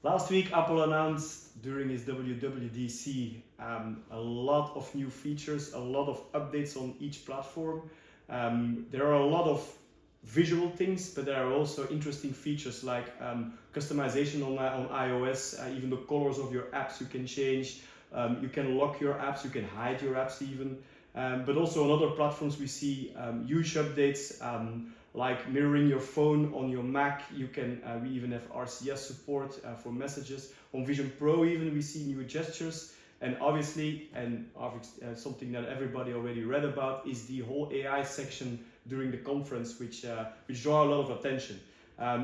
Last week, Apple announced during his WWDC a lot of new features, a lot of updates on each platform. There are a lot of visual things, but there are also interesting features like customization on iOS, even the colors of your apps you can change. You can lock your apps, you can hide your apps even. But also on other platforms we see huge updates like mirroring your phone on your Mac. You can we even have RCS support for messages. On Vision Pro even we see new gestures, and obviously something that everybody already read about is the whole AI section during the conference, which draw a lot of attention.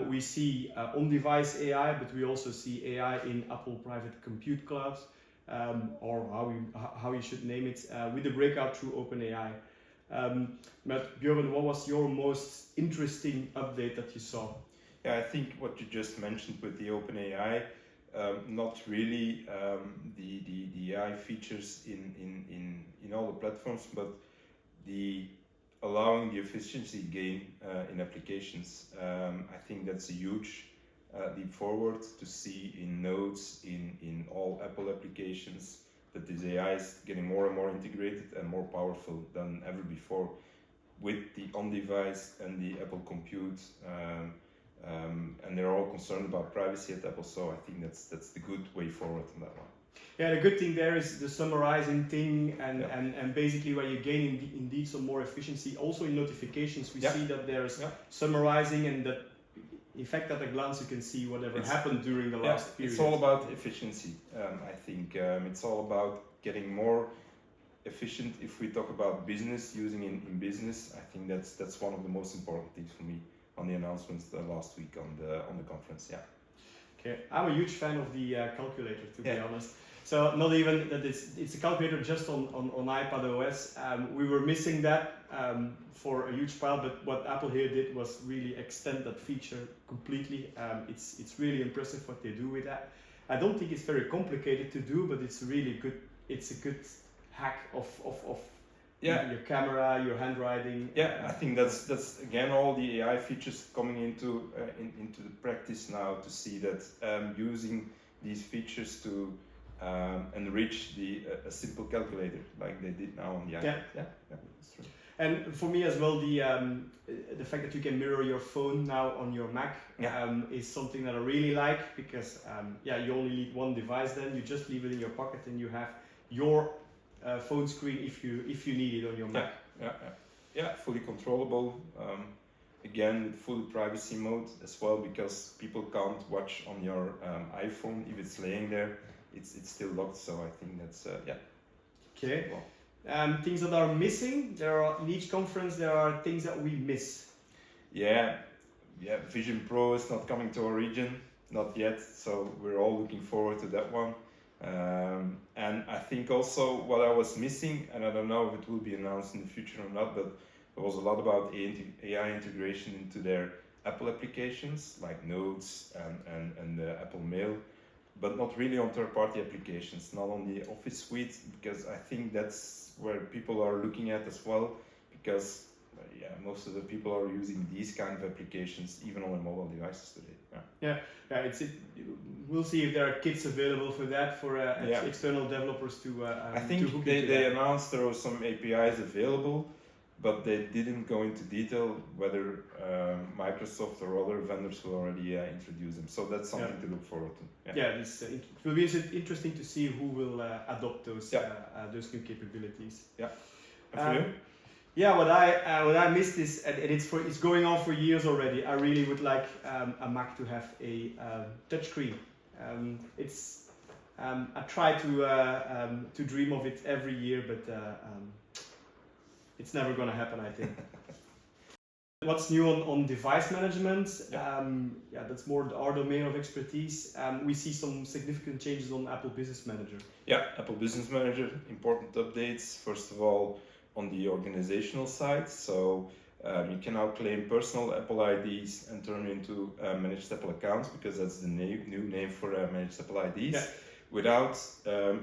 We see on-device AI, but we also see AI in Apple Private Compute Clouds, or how you should name it, with the breakout through OpenAI. But Björn, what was your most interesting update that you saw? Yeah, I think what you just mentioned with the OpenAI, not really the AI features in all the platforms, but the allowing the efficiency gain in applications. I think that's a huge leap forward to see in notes, in all Apple applications, that this AI is getting more and more integrated and more powerful than ever before with the on-device and the Apple Compute, and they're all concerned about privacy at Apple, so I think that's the good way forward on that one. Yeah, the good thing there is the summarizing thing, and basically where you gain indeed some more efficiency. Also in notifications we see that there's summarizing, and that in fact at a glance you can see whatever happened during the last period. It's all about efficiency. I think it's all about getting more efficient. If we talk about business, using in business, I think that's one of the most important things for me on the announcements last week on the conference. Yeah. Okay, I'm a huge fan of the calculator, to be honest. So not even that it's a calculator just on iPad OS. We were missing that for a huge while, but what Apple here did was really extend that feature completely. It's really impressive what they do with that. I don't think it's very complicated to do, but it's really good. It's a good hack of your camera, your handwriting. Yeah, I think that's again all the AI features coming into the practice now, to see that using these features to enrich a simple calculator like they did now on the iPad. Yeah, that's true. And for me as well, the fact that you can mirror your phone now on your Mac is something that I really like, because you only need one device. Then you just leave it in your pocket and you have your phone screen if you need it on your Mac. Yeah, fully controllable. Again, with full privacy mode as well, because people can't watch on your iPhone if it's laying there. It's still locked, so I think that's Okay. Well. Things that are missing. In each conference there are things that we miss. Yeah. Vision Pro is not coming to our region, not yet. So we're all looking forward to that one. And I think also what I was missing, and I don't know if it will be announced in the future or not, but there was a lot about AI integration into their Apple applications like Notes and the Apple Mail, but not really on third-party applications, not on the Office suite, because I think that's where people are looking at as well, because most of the people are using these kind of applications even on their mobile devices today. We'll see if there are kits available for that for external developers to. I think they announced there were some APIs available, but they didn't go into detail whether Microsoft or other vendors will already introduce them. So that's something to look forward to. It will be interesting to see who will adopt those new capabilities. Yeah. And for you? Yeah, what I missed is, and it's going on for years already. I really would like a Mac to have a touchscreen. I try to dream of it every year, but it's never going to happen, I think. What's new on device management? That's more our domain of expertise. We see some significant changes on Apple Business Manager. Yeah, Apple Business Manager, important updates. First of all, on the organizational side, so you can now claim personal Apple IDs and turn into managed Apple accounts, because that's the new name for managed Apple IDs, without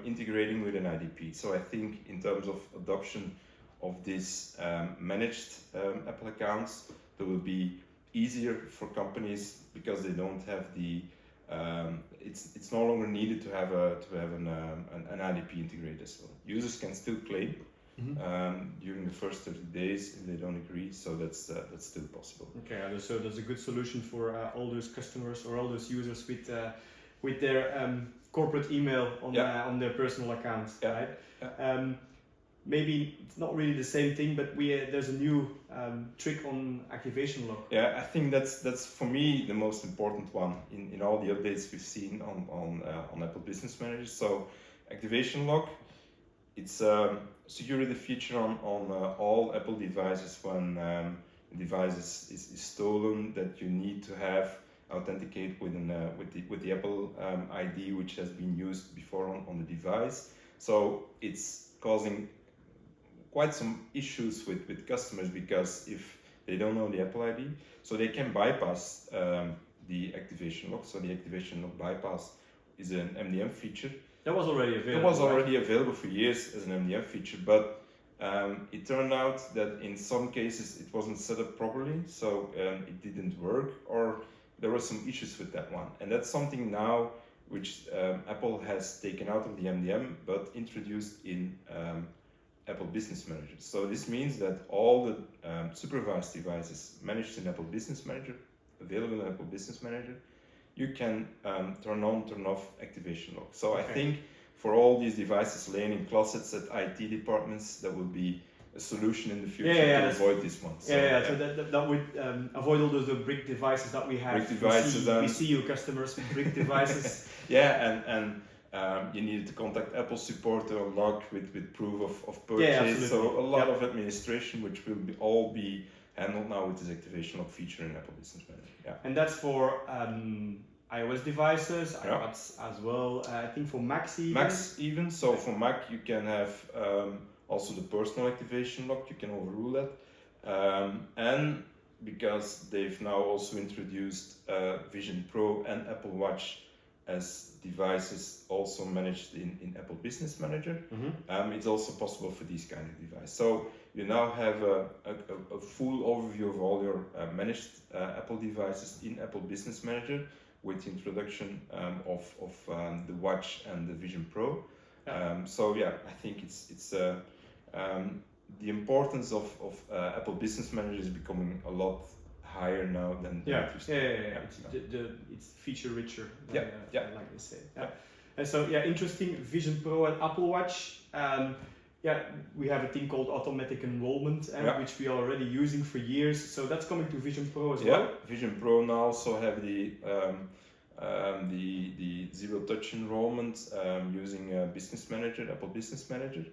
integrating with an IDP. So I think in terms of adoption of this managed Apple accounts, that will be easier for companies because they don't have the it's no longer needed to have an IDP integrated as well. Users can still claim during the first 30 days if they don't agree, so that's still possible. Okay, so that's a good solution for all those customers or all those users with their corporate email on their personal account, right? Yeah. Maybe it's not really the same thing, but there's a new trick on activation lock. Yeah, I think that's for me the most important one in all the updates we've seen on Apple Business Manager. So activation lock, it's a security feature on all Apple devices when the device is stolen, that you need to have authenticate with the Apple ID, which has been used before on the device. So it's causing quite some issues with customers, because if they don't know the Apple ID, so they can bypass the activation lock. So the activation lock bypass is an MDM feature. That was already available. It was already available for years as an MDM feature, but it turned out that in some cases it wasn't set up properly, so it didn't work, or there were some issues with that one. And that's something now which Apple has taken out of the MDM, but introduced in Apple Business Manager. So this means that all the supervised devices managed in Apple Business Manager, available in Apple Business Manager, you can turn on, turn off activation lock. So I think for all these devices laying in closets at IT departments, that will be a solution in the future to avoid this one. So, so that would avoid all those brick devices that we have. Brick devices. We see you customers with brick devices. and you needed to contact Apple support to unlock with proof of purchase. So a lot of administration, which will all be handled now with this activation lock feature in Apple Business Manager. Yeah. And that's for iOS devices, iPads as well. I think for Macs even. Macs even. So for Mac you can have also the personal activation lock. You can overrule that. And because they've now also introduced Vision Pro and Apple Watch as devices also managed in Apple Business Manager, it's also possible for these kind of devices. So you now have a full overview of all your managed Apple devices in Apple Business Manager with the introduction of the Watch and the Vision Pro. So yeah, I think it's the importance of Apple Business Manager is becoming a lot higher now than it's feature richer, like they say. And so interesting. Vision Pro and Apple Watch. We have a thing called automatic enrollment, which we are already using for years. So that's coming to Vision Pro as well. Vision Pro now also have the zero touch enrollment using Business Manager, Apple Business Manager.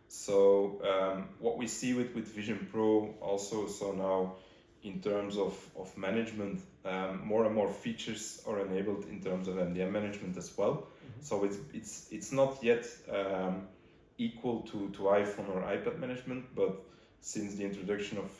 So what we see with Vision Pro also, so now in terms of management, more and more features are enabled in terms of MDM management as well. So it's not yet equal to iPhone or iPad management, but since the introduction of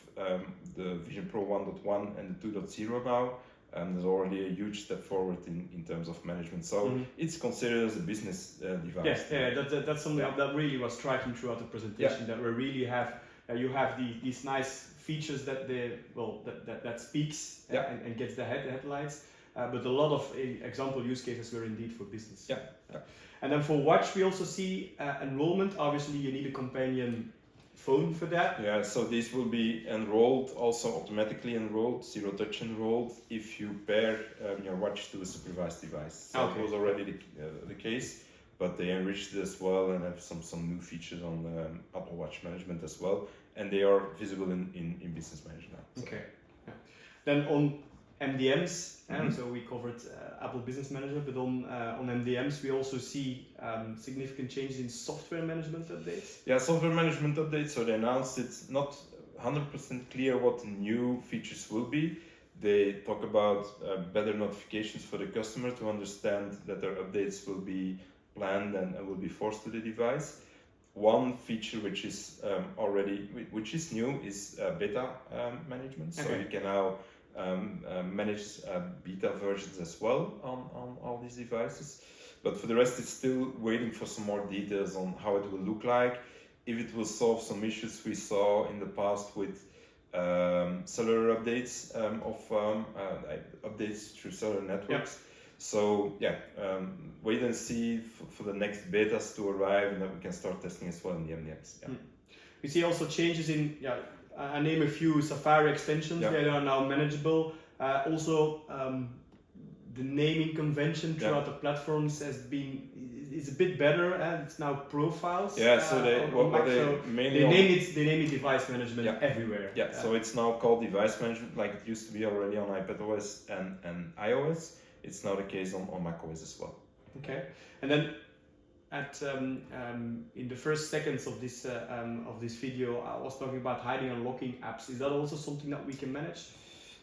the Vision Pro 1.1 and the 2.0 now, there's already a huge step forward in terms of management. So it's considered as a business device. That's something that really was striking throughout the presentation. That we really have you have these nice features that that speaks and gets the headlights, but a lot of example use cases were indeed for business. And then for Watch, we also see enrollment. Obviously, you need a companion phone for that. So these will be enrolled, also automatically enrolled, zero touch enrolled, if you pair your watch to a supervised device. So it was already the case, but they enriched it as well and have some new features on Apple Watch management as well, and they are visible in Business Manager now. So. Then on MDMs, so we covered Apple Business Manager, but on MDMs we also see significant changes in software management updates. Software management updates. So they announced it's not 100% clear what the new features will be. They talk about better notifications for the customer to understand that their updates will be planned and will be forced to the device. One feature which is which is new is beta management. So you can now manage beta versions as well on all these devices, but for the rest it's still waiting for some more details on how it will look like, if it will solve some issues we saw in the past with cellular updates updates through cellular networks. So yeah, wait and see for the next betas to arrive, and then we can start testing as well in the MDMs. Yeah. We see also changes in, I name a few Safari extensions. They are now manageable. Also, the naming convention throughout the platforms is a bit better, and it's now profiles. Yeah, so they name it device management everywhere. Yeah, so it's now called device management, like it used to be already on iPadOS and iOS. It's now the case on macOS as well. Okay, and then in the first seconds of this video, I was talking about hiding and locking apps. Is that also something that we can manage?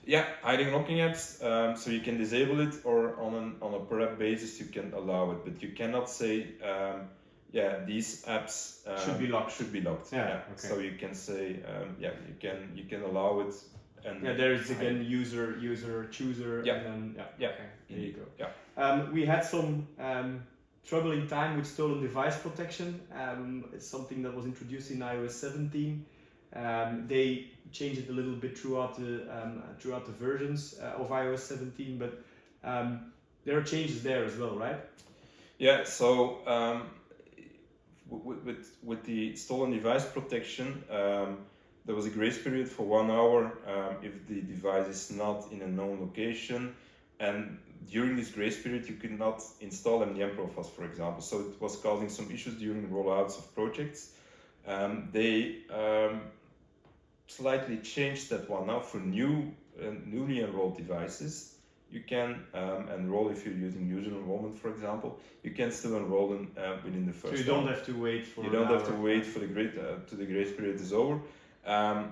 Yeah, hiding and locking apps. So you can disable it, or on a per app basis you can allow it, but you cannot say, these apps should be locked. Yeah. Okay. So you can say, you can allow it. And there is again user chooser. Yeah. And then, okay, there you go. Yeah. We had some troubling time with stolen device protection. It's something that was introduced in iOS 17. They changed it a little bit throughout the versions of iOS 17, but there are changes there as well, right? Yeah. So with the stolen device protection, there was a grace period for 1 hour if the device is not in a known location, and during this grace period you could not install MDM profiles, for example. So it was causing some issues during rollouts of projects. They slightly changed that one. Now for newly enrolled devices, you can enroll if you're using user enrollment, for example. You can still enroll them within the first. So you don't have to wait for. You don't have to wait for the grace period is over.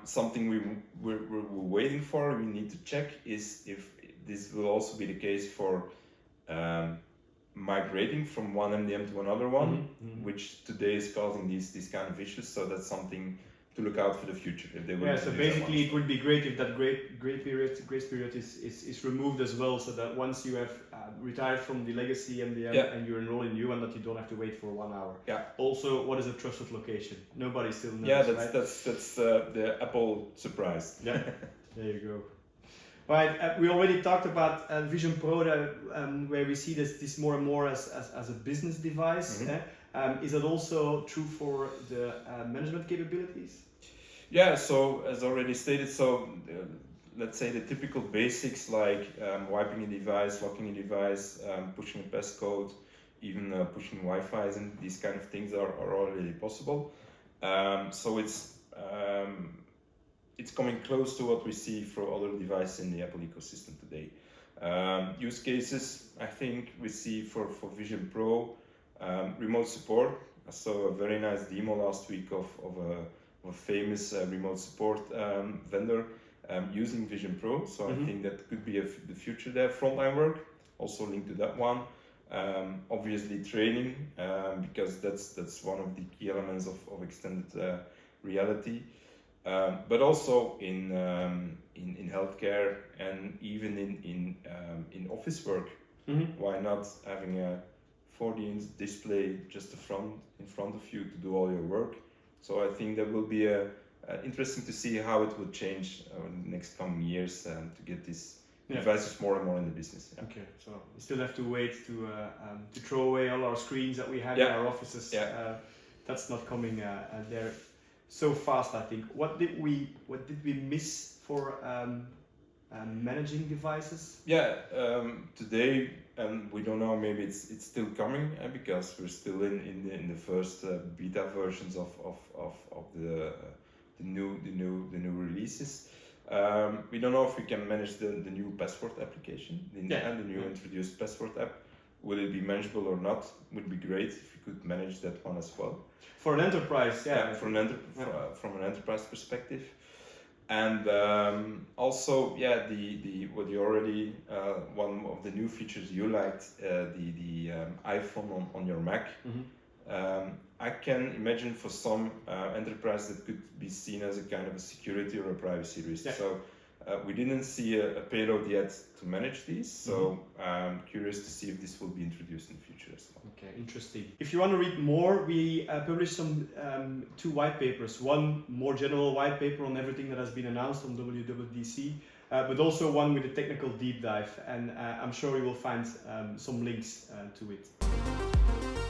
Something we're waiting for, we need to check, is if this will also be the case for migrating from one MDM to another one, which today is causing these kind of issues. So that's something to look out for the future. If they will. So basically, it would be great if that grace period is removed as well, so that once you have retired from the legacy MDM and you enroll in new one, that you don't have to wait for 1 hour. Yeah. Also, what is a trusted location? Nobody still knows. Yeah, right? that's the Apple surprise. Yeah, there you go. Right, we already talked about Vision Pro, where we see this more and more as a business device. Is that also true for the management capabilities? Yeah, so as already stated, let's say the typical basics like wiping a device, locking a device, pushing a passcode, even pushing Wi-Fi, and these kind of things are already possible. So it's coming close to what we see for other devices in the Apple ecosystem today. Use cases, I think we see for Vision Pro, remote support. I saw a very nice demo last week of a famous remote support vendor using Vision Pro. So I think that could be the future there. Frontline work, also linked to that one. Obviously training, because that's one of the key elements of extended reality. But also in healthcare and even in office work. Why not having a 4D display just in front of you to do all your work? So I think that will be interesting to see how it will change in the next coming years to get these devices more and more in the business. Yeah. Okay, so we still have to wait to throw away all our screens that we have in our offices. That's not coming there so fast, I think. What did we miss for managing devices? Today, and we don't know, maybe it's still coming because we're still in the first beta versions of the new releases. We don't know if we can manage the new password application and the new introduced password app. Will it be manageable or not? Would be great if we could manage that one as well. For an enterprise, from an enterprise perspective. And also, what you already one of the new features you liked, the iPhone on your Mac. I can imagine for some enterprise that could be seen as a kind of a security or a privacy risk. So we didn't see a payload yet to manage these. So I'm curious to see if this will be introduced in the future as well. Okay, interesting. If you want to read more, we published some 2 white papers. One more general white paper on everything that has been announced on WWDC, but also one with a technical deep dive, and I'm sure you will find some links to it.